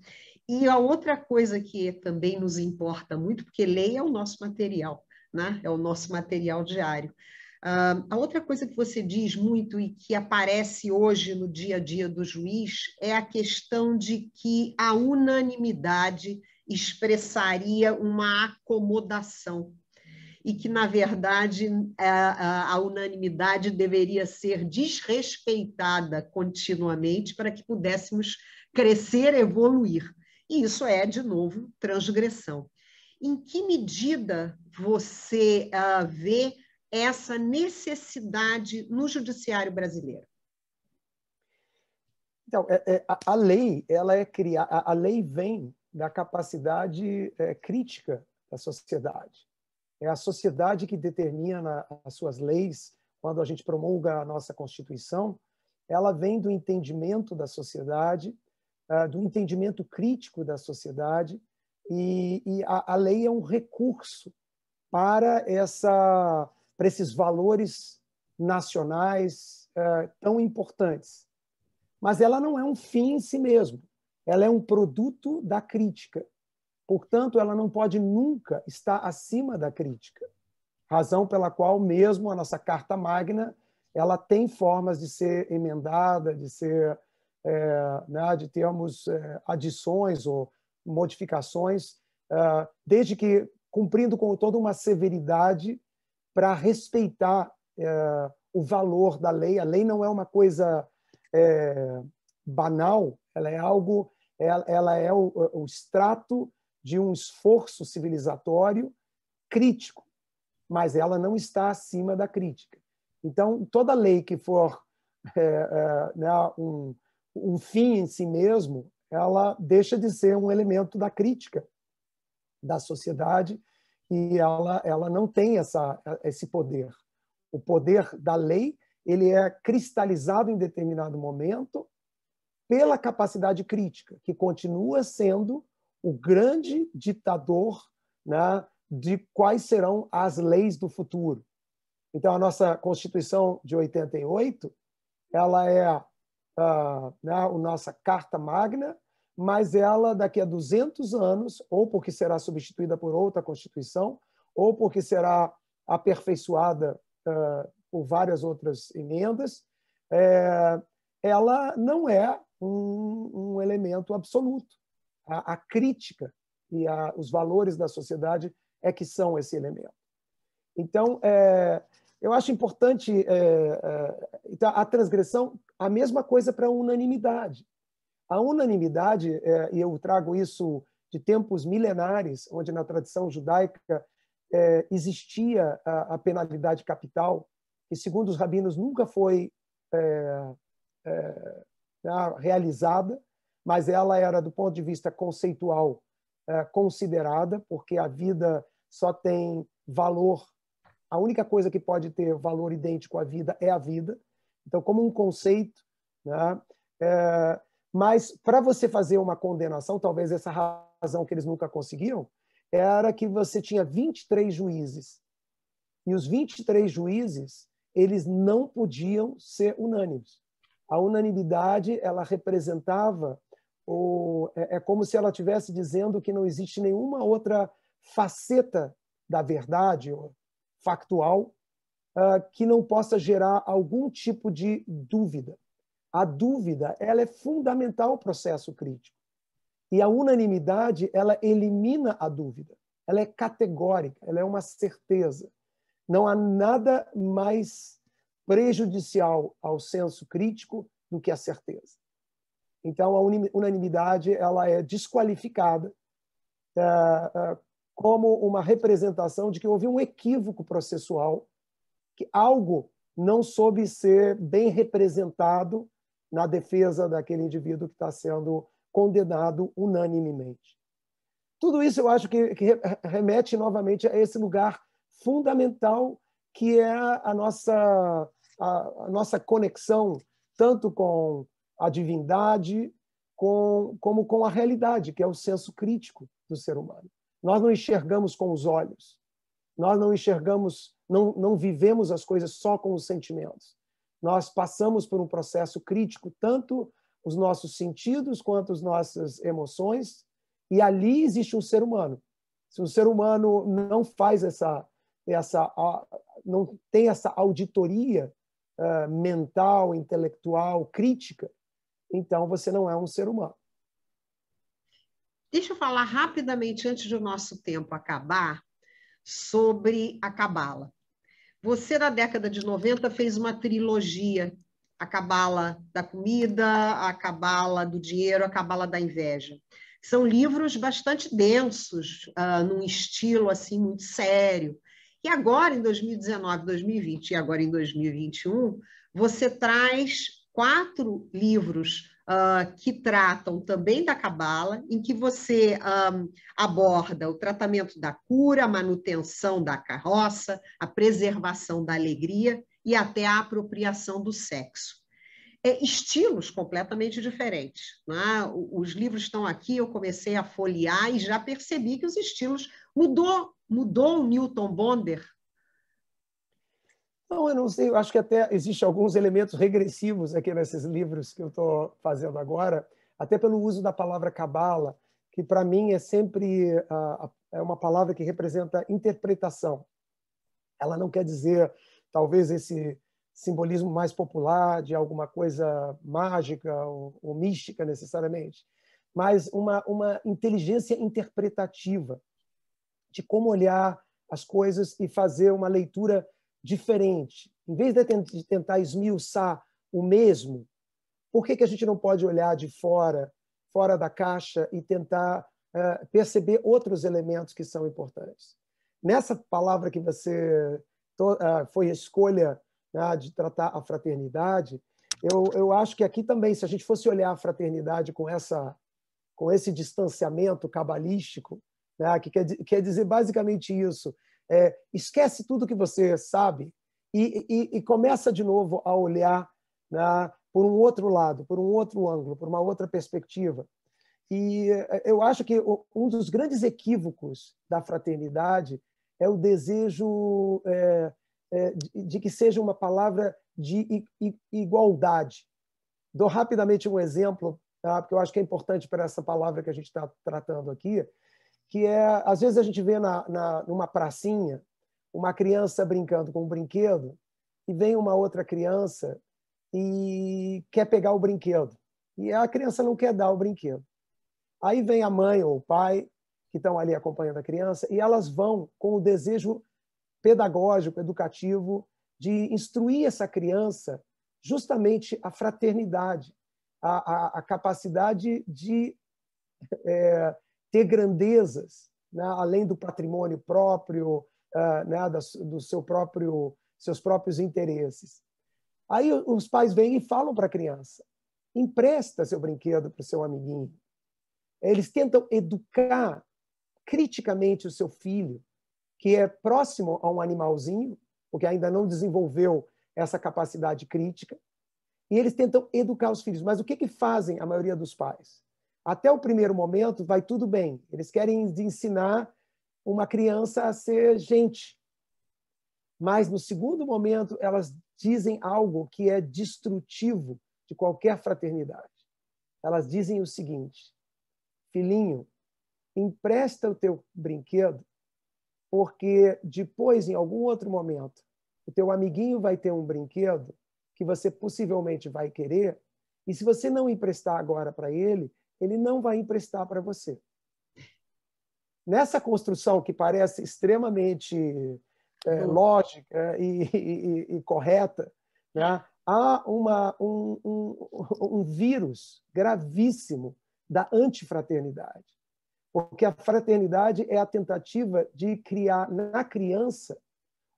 E a outra coisa que também nos importa muito, porque lei é o nosso material, né? É o nosso material diário. A outra coisa que você diz muito e que aparece hoje no dia a dia do juiz é a questão de que a unanimidade expressaria uma acomodação e que, na verdade, a unanimidade deveria ser desrespeitada continuamente para que pudéssemos crescer, evoluir. E isso é, de novo, transgressão. Em que medida você vê essa necessidade no judiciário brasileiro? Então, a lei, ela é criada, a lei vem da capacidade crítica da sociedade. É a sociedade que determina as suas leis. Quando a gente promulga a nossa Constituição, ela vem do entendimento da sociedade, do entendimento crítico da sociedade, e a lei é um recurso para esses valores nacionais tão importantes. Mas ela não é um fim em si mesmo. Ela é um produto da crítica. Portanto, ela não pode nunca estar acima da crítica. Razão pela qual mesmo a nossa Carta Magna ela tem formas de ser emendada, de ser de termos adições ou modificações, desde que cumprindo com toda uma severidade para respeitar o valor da lei. A lei não é uma coisa banal, ela é algo, ela é o extrato de um esforço civilizatório crítico, mas ela não está acima da crítica. Então, toda lei que for um fim em si mesmo, ela deixa de ser um elemento da crítica da sociedade e ela não tem esse poder. O poder da lei ele é cristalizado em determinado momento pela capacidade crítica, que continua sendo o grande ditador, né, de quais serão as leis do futuro. Então, a nossa Constituição de 88, ela é a nossa Carta Magna, mas ela, daqui a 200 anos, ou porque será substituída por outra Constituição, ou porque será aperfeiçoada por várias outras emendas, ela não é um elemento absoluto. A crítica e os valores da sociedade é que são esse elemento. Então, eu acho importante a transgressão, a mesma coisa para a unanimidade. A unanimidade, e eu trago isso de tempos milenares, onde na tradição judaica existia a penalidade capital, que, segundo os rabinos, nunca foi realizada, mas ela era, do ponto de vista conceitual, considerada, porque a vida só tem valor, a única coisa que pode ter valor idêntico à vida é a vida. Então, como um conceito, né? Mas para você fazer uma condenação, talvez essa razão que eles nunca conseguiram, era que você tinha 23 juízes. E os 23 juízes, eles não podiam ser unânimes. A unanimidade, ela representava é como se ela estivesse dizendo que não existe nenhuma outra faceta da verdade factual que não possa gerar algum tipo de dúvida. A dúvida, ela é fundamental ao processo crítico. E a unanimidade, ela elimina a dúvida. Ela é categórica, ela é uma certeza. Não há nada mais prejudicial ao senso crítico do que a certeza. Então, a unanimidade ela é desqualificada como uma representação de que houve um equívoco processual, que algo não soube ser bem representado na defesa daquele indivíduo que está sendo condenado unanimemente. Tudo isso eu acho que remete novamente a esse lugar fundamental que é a nossa conexão tanto com a divindade como com a realidade, que é o senso crítico do ser humano. Nós não enxergamos com os olhos, nós não enxergamos, não vivemos as coisas só com os sentimentos. Nós passamos por um processo crítico, tanto os nossos sentidos quanto as nossas emoções, e ali existe um ser humano. Se o ser humano não faz não tem essa auditoria mental, intelectual, crítica, então você não é um ser humano. Deixa eu falar rapidamente, antes do nosso tempo acabar, sobre a Cabala. Você, na década de 90, fez uma trilogia, a Cabala da comida, a Cabala do dinheiro, a Cabala da inveja. São livros bastante densos, num estilo assim muito sério. E agora, em 2019, 2020 e agora em 2021, você traz 4 livros que tratam também da Cabala, em que você aborda o tratamento da cura, a manutenção da carroça, a preservação da alegria e até a apropriação do sexo. Estilos completamente diferentes, né? Os livros estão aqui, eu comecei a folhear e já percebi que os estilos mudou o Newton Bonder. Não, eu não sei, eu acho que até existem alguns elementos regressivos aqui nesses livros que eu estou fazendo agora, até pelo uso da palavra cabala, que para mim é sempre é uma palavra que representa interpretação. Ela não quer dizer, talvez, esse simbolismo mais popular de alguma coisa mágica ou mística, necessariamente, mas uma inteligência interpretativa de como olhar as coisas e fazer uma leitura diferente. Em vez de tentar esmiuçar o mesmo, por que a gente não pode olhar de fora da caixa e tentar perceber outros elementos que são importantes? Nessa palavra que você foi a escolha, né, de tratar a fraternidade, eu acho que aqui também, se a gente fosse olhar a fraternidade com esse distanciamento cabalístico, né, que quer dizer basicamente isso, esquece tudo que você sabe e começa de novo a olhar, né, por um outro lado, por um outro ângulo, por uma outra perspectiva. E eu acho que um dos grandes equívocos da fraternidade é o desejo de que seja uma palavra de igualdade. Dou rapidamente um exemplo, tá? Porque eu acho que é importante para essa palavra que a gente está tratando aqui, que às vezes a gente vê numa pracinha uma criança brincando com um brinquedo e vem uma outra criança e quer pegar o brinquedo. E a criança não quer dar o brinquedo. Aí vem a mãe ou o pai, que estão ali acompanhando a criança, e elas vão com o desejo pedagógico, educativo, de instruir essa criança justamente a fraternidade, a capacidade de ter grandezas, né, além do patrimônio próprio, né, seus próprios interesses. Aí os pais vêm e falam para a criança: empresta seu brinquedo para o seu amiguinho. Eles tentam educar criticamente o seu filho, que é próximo a um animalzinho, porque ainda não desenvolveu essa capacidade crítica, e eles tentam educar os filhos. Mas o que fazem a maioria dos pais? Até o primeiro momento vai tudo bem. Eles querem ensinar uma criança a ser gente. Mas no segundo momento elas dizem algo que é destrutivo de qualquer fraternidade. Elas dizem o seguinte: filhinho, empresta o teu brinquedo, porque depois, em algum outro momento, o teu amiguinho vai ter um brinquedo que você possivelmente vai querer, e se você não emprestar agora para ele, ele não vai emprestar para você. Nessa construção que parece extremamente lógica e correta, né, há um vírus gravíssimo da antifraternidade. Porque a fraternidade é a tentativa de criar na criança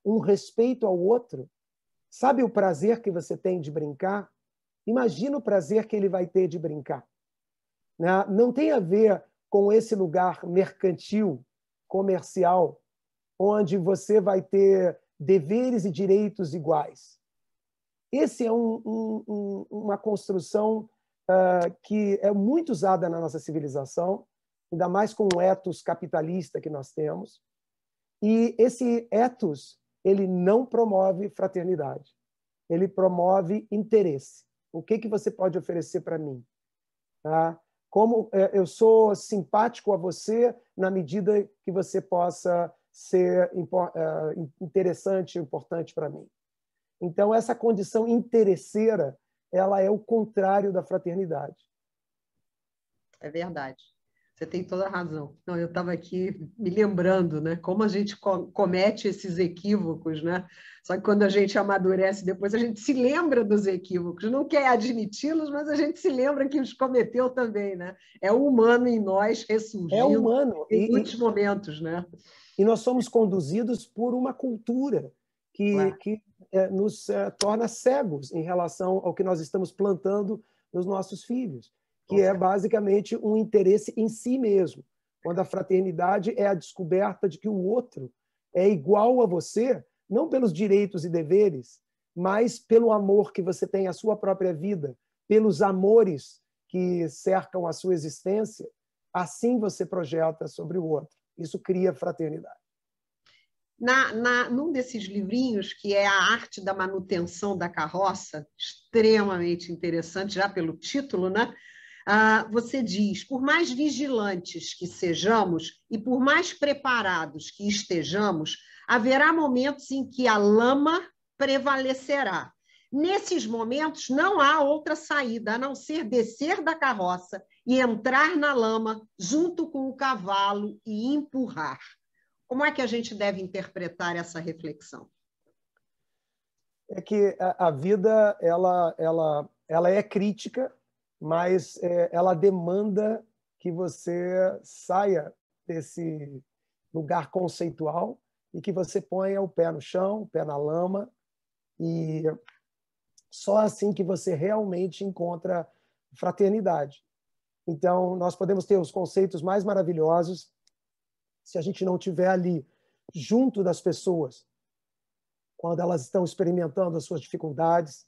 um respeito ao outro. Sabe o prazer que você tem de brincar? Imagina o prazer que ele vai ter de brincar. Não tem a ver com esse lugar mercantil, comercial, onde você vai ter deveres e direitos iguais. Esse é uma construção que é muito usada na nossa civilização, ainda mais com o ethos capitalista que nós temos. E esse ethos, ele não promove fraternidade. Ele promove interesse. O que você pode oferecer para mim? Tá? Como eu sou simpático a você na medida que você possa ser interessante e importante para mim. Então, essa condição interesseira, ela é o contrário da fraternidade. É verdade. Você tem toda a razão. Não, eu estava aqui me lembrando, né, como a gente comete esses equívocos, né? Só que quando a gente amadurece, depois a gente se lembra dos equívocos, não quer admiti-los, mas a gente se lembra que os cometeu também, né? É o humano em nós ressurgindo é humano. em muitos momentos, né? E nós somos conduzidos por uma cultura que nos torna cegos em relação ao que nós estamos plantando nos nossos filhos, que é basicamente um interesse em si mesmo, quando a fraternidade é a descoberta de que o outro é igual a você, não pelos direitos e deveres, mas pelo amor que você tem à sua própria vida, pelos amores que cercam a sua existência, assim você projeta sobre o outro. Isso cria fraternidade. Num desses livrinhos, que é A Arte da Manutenção da Carroça, extremamente interessante, já pelo título, né? Você diz, por mais vigilantes que sejamos e por mais preparados que estejamos, haverá momentos em que a lama prevalecerá. Nesses momentos, não há outra saída a não ser descer da carroça e entrar na lama junto com o cavalo e empurrar. Como é que a gente deve interpretar essa reflexão? É que a vida ela é crítica, mas ela demanda que você saia desse lugar conceitual e que você ponha o pé no chão, o pé na lama, e só assim que você realmente encontra fraternidade. Então, nós podemos ter os conceitos mais maravilhosos, se a gente não estiver ali, junto das pessoas, quando elas estão experimentando as suas dificuldades,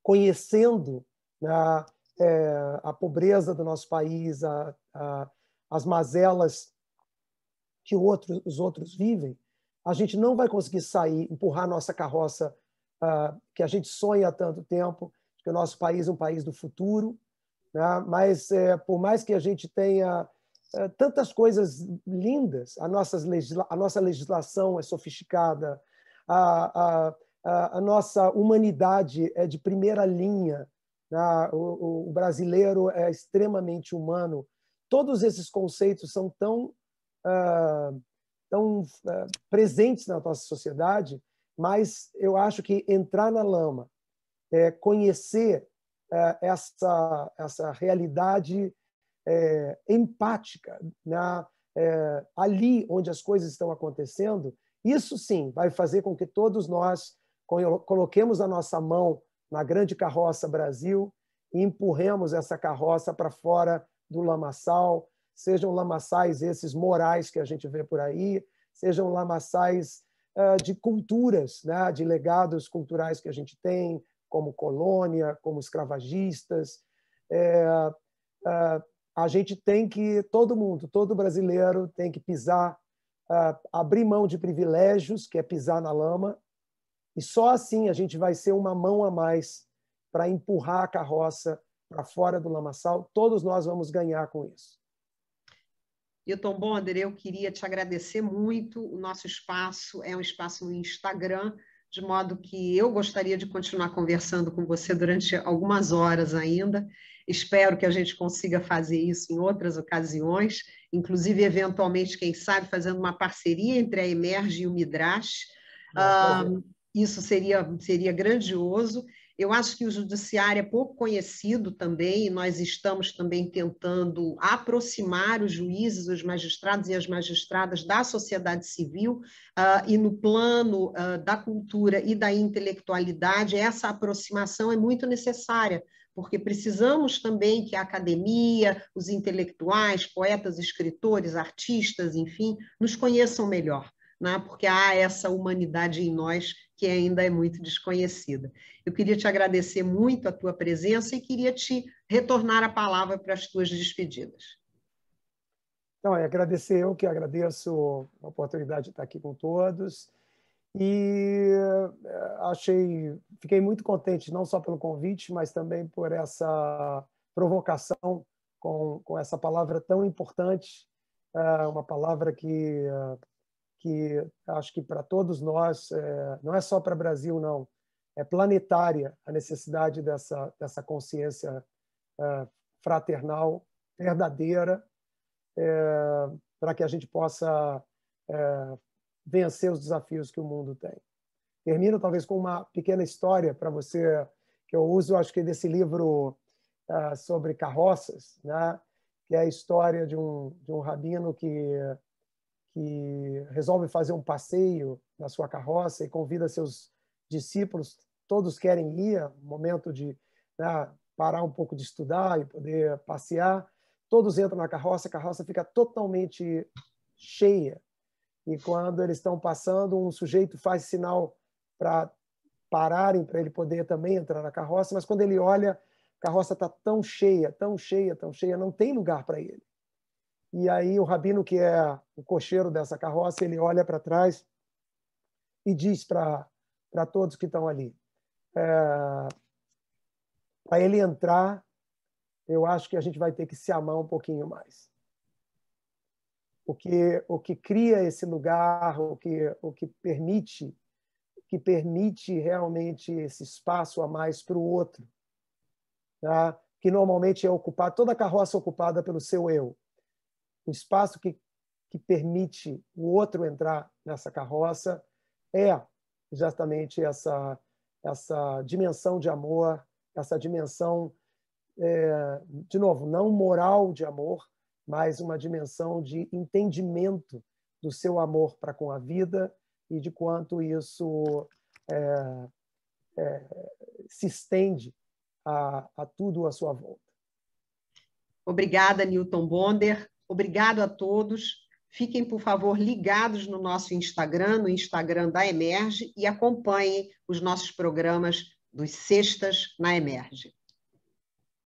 conhecendo, né, a pobreza do nosso país, as mazelas que os outros vivem, a gente não vai conseguir sair, empurrar nossa carroça que a gente sonha há tanto tempo, que o nosso país é um país do futuro, né? Mas por mais que a gente tenha tantas coisas lindas, a nossa legislação é sofisticada, a nossa humanidade é de primeira linha, né? O brasileiro é extremamente humano. Todos esses conceitos são tão presentes na nossa sociedade, mas eu acho que entrar na lama, conhecer essa realidade empática, né? Ali onde as coisas estão acontecendo, isso sim vai fazer com que todos nós coloquemos a nossa mão na grande carroça Brasil e empurremos essa carroça para fora do lamaçal, sejam lamaçais esses morais que a gente vê por aí, sejam lamaçais de culturas, né? De legados culturais que a gente tem, como colônia, como escravagistas. A gente tem que, todo brasileiro tem que pisar, abrir mão de privilégios, que é pisar na lama, e só assim a gente vai ser uma mão a mais para empurrar a carroça para fora do lamaçal. Todos nós vamos ganhar com isso. Hilton Bonder, eu queria te agradecer muito. O nosso espaço é um espaço no Instagram, de modo que eu gostaria de continuar conversando com você durante algumas horas ainda. Espero que a gente consiga fazer isso em outras ocasiões, inclusive, eventualmente, quem sabe, fazendo uma parceria entre a Emerge e o Midrash. Isso seria grandioso. Eu acho que o judiciário é pouco conhecido também, e nós estamos também tentando aproximar os juízes, os magistrados e as magistradas da sociedade civil, e no plano da cultura e da intelectualidade, essa aproximação é muito necessária, porque precisamos também que a academia, os intelectuais, poetas, escritores, artistas, enfim, nos conheçam melhor, né? Porque há essa humanidade em nós que ainda é muito desconhecida. Eu queria te agradecer muito a tua presença e queria te retornar a palavra para as tuas despedidas. Então, agradecer, eu que agradeço a oportunidade de estar aqui com todos. E fiquei muito contente, não só pelo convite, mas também por essa provocação com essa palavra tão importante, uma palavra que acho que para todos nós, não é só para o Brasil, não, é planetária a necessidade dessa consciência fraternal, verdadeira, para que a gente possa vencer os desafios que o mundo tem. Termino talvez com uma pequena história para você, que eu uso, acho que desse livro sobre carroças, né? Que é a história de um rabino que resolve fazer um passeio na sua carroça e convida seus discípulos, todos querem ir, momento de parar um pouco de estudar e poder passear, todos entram na carroça, a carroça fica totalmente cheia, e quando eles estão passando, um sujeito faz sinal para pararem, para ele poder também entrar na carroça, mas quando ele olha, a carroça está tão cheia, tão cheia, tão cheia, não tem lugar para ele. E aí o rabino, que é o cocheiro dessa carroça, ele olha para trás e diz para todos que estão ali, para ele entrar, eu acho que a gente vai ter que se amar um pouquinho mais. O que cria esse lugar, o que permite realmente esse espaço a mais para o outro, tá? Que normalmente é ocupado, toda a carroça é ocupada pelo seu eu. O espaço que permite o outro entrar nessa carroça é exatamente essa dimensão de amor, essa dimensão, de novo, não moral de amor, mas uma dimensão de entendimento do seu amor para com a vida e de quanto isso se estende a tudo à sua volta. Obrigada, Newton Bonder. Obrigado a todos. Fiquem, por favor, ligados no nosso Instagram, no Instagram da Emerge, e acompanhem os nossos programas dos Sextas na Emerge.